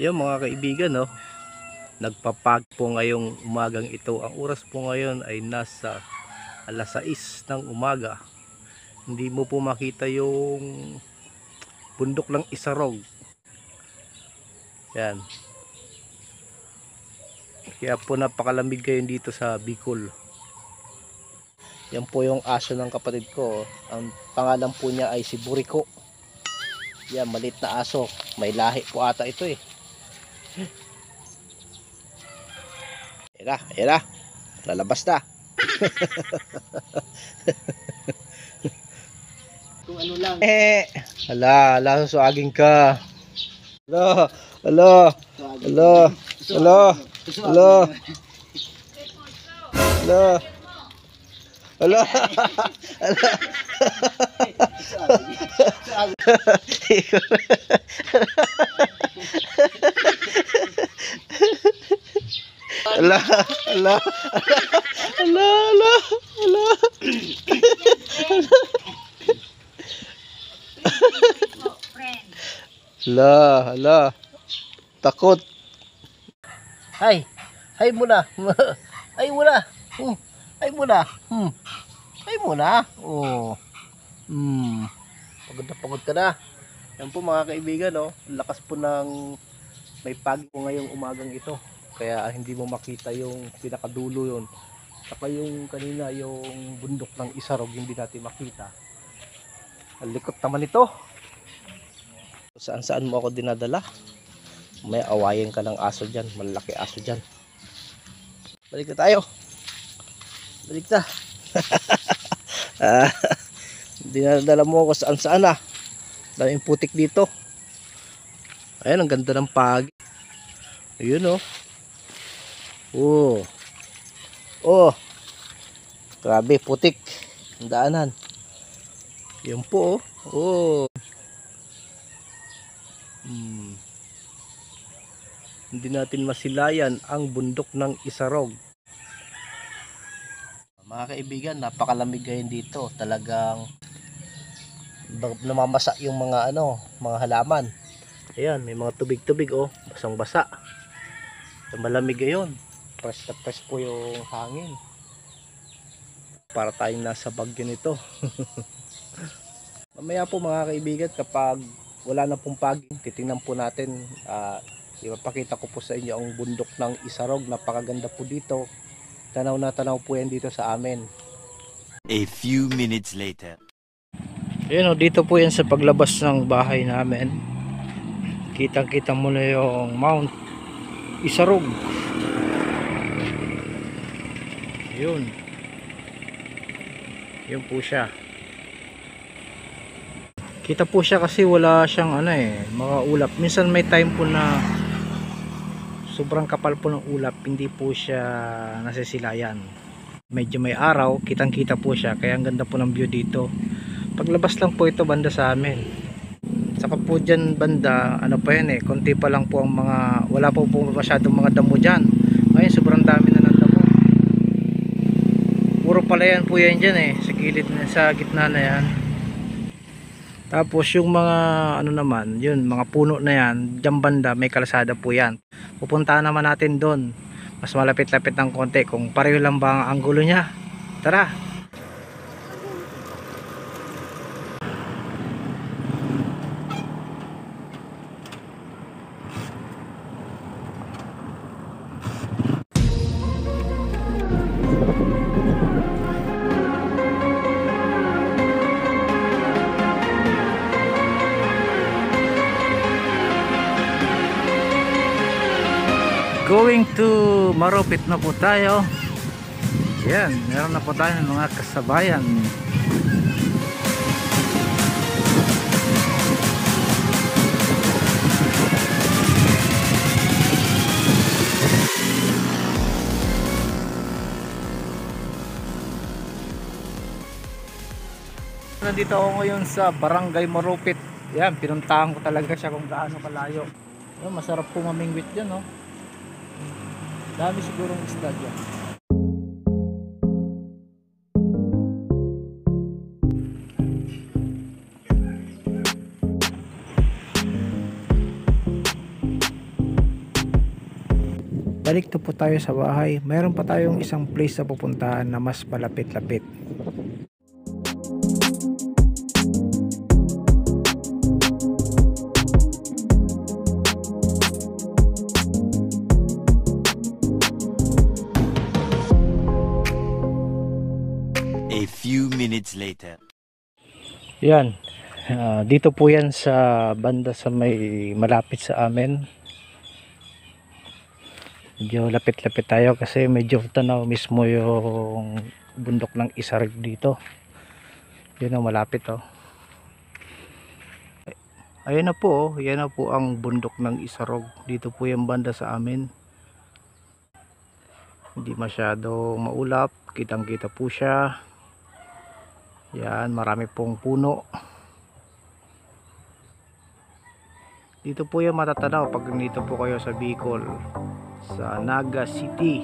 Yung mga kaibigan, no, nagpapag po ngayong umagang ito. Ang oras po ngayon ay nasa alas 6 ng umaga. Hindi mo po makita yung bundok ng Isarog. Yan. Kaya po napakalamig ngayon dito sa Bicol. Yan po yung aso ng kapatid ko. Ang pangalan po niya ay si Buriko. Yan, maliit na aso. May lahi po ata ito eh. Ayan na, lalabas na. Kung ano lang. Hala, suaging ka. Hala. Hala. Hala. Takot. Hay muna. Hay muna. Oh. Pagod ka na. Yan po mga kaibigan, no. Lakas po ng may pagi po ngayong umagang ito. Kaya hindi mo makita yung pinakadulo yun. Saka yung kanina yung bundok ng Isarog hindi natin makita. Ang likot naman ito. Saan mo ako dinadala? May awayin ka ng aso dyan. Malaki aso dyan. Balik na tayo. Balik na. Dinadala mo ako saan ah. Daming putik dito. Ayan, ang ganda ng pagi. Ayun oh. Grabe, putik ang daanan. Yan po oh. Hindi natin masilayan ang bundok ng Isarog. Mga kaibigan, napakalamig ngayon dito. Talagang namamasa yung mga mga halaman. Ayan, may mga tubig-tubig oh, basang-basa. Malamig ngayon. Fresh na fresh po yung hangin. Para tayong nasa bagyo nito. Mamaya po mga kaibigan, kapag wala na pong paging, titingnan po natin. Ipapakita ko po sa inyo ang bundok ng Isarog. Napakaganda po dito. Tanaw na tanaw po yan dito sa amin. A few minutes later. Ayan dito po yan sa paglabas ng bahay namin. Kitang-kita mo na yung Mount Isarog. Yun po siya. Kita po siya kasi wala siyang mga ulap. Minsan may time po na sobrang kapal po ng ulap, hindi po siya nasisilayan. Medyo may araw, kitang-kita po siya, kaya ang ganda po ng view dito. Paglabas lang po ito banda sa amin. Saka po dyan banda, pa yan konti pa lang po ang mga, wala po masyadong mga damo dyan. Ngayon sobrang dami na ng damo. Puro palayan po yan dyan sa gilid, sa gitna na yan. Tapos yung mga naman, yun, mga puno na yan, dyan banda may kalsada po yan. Pupuntahan naman natin doon. Mas malapit-lapit ng konti kung pareho lang ba ang anggulo niya. Tara. Going to Maropit na po tayo. Yan, meron na po tayo ng mga kasabayan. Nandito ako ngayon sa Barangay Marupit. Yan, pinuntahan ko talaga siya kung gaano kalayo. Yan, masarap po mamingwit dyan, no? Dami sigurong isda dyan. Balik to po tayo sa bahay. Mayroon pa tayong isang place na pupuntahan na mas malapit-lapit. A few minutes later. Yan. Dito po yan sa banda sa may malapit sa amin. Medyo lapit-lapit tayo kasi medyo tanaw mismo yung bundok ng Isarag dito. Yun ang malapit, oh. Ayan na po, oh. Yan na po ang bundok ng Isarog. Dito po yung banda sa amin. Hindi masyado maulap, kitang-kita po siya. Yan, marami pong puno. Dito po yung matatanaw pag nandito po kayo sa Bicol, sa Naga City.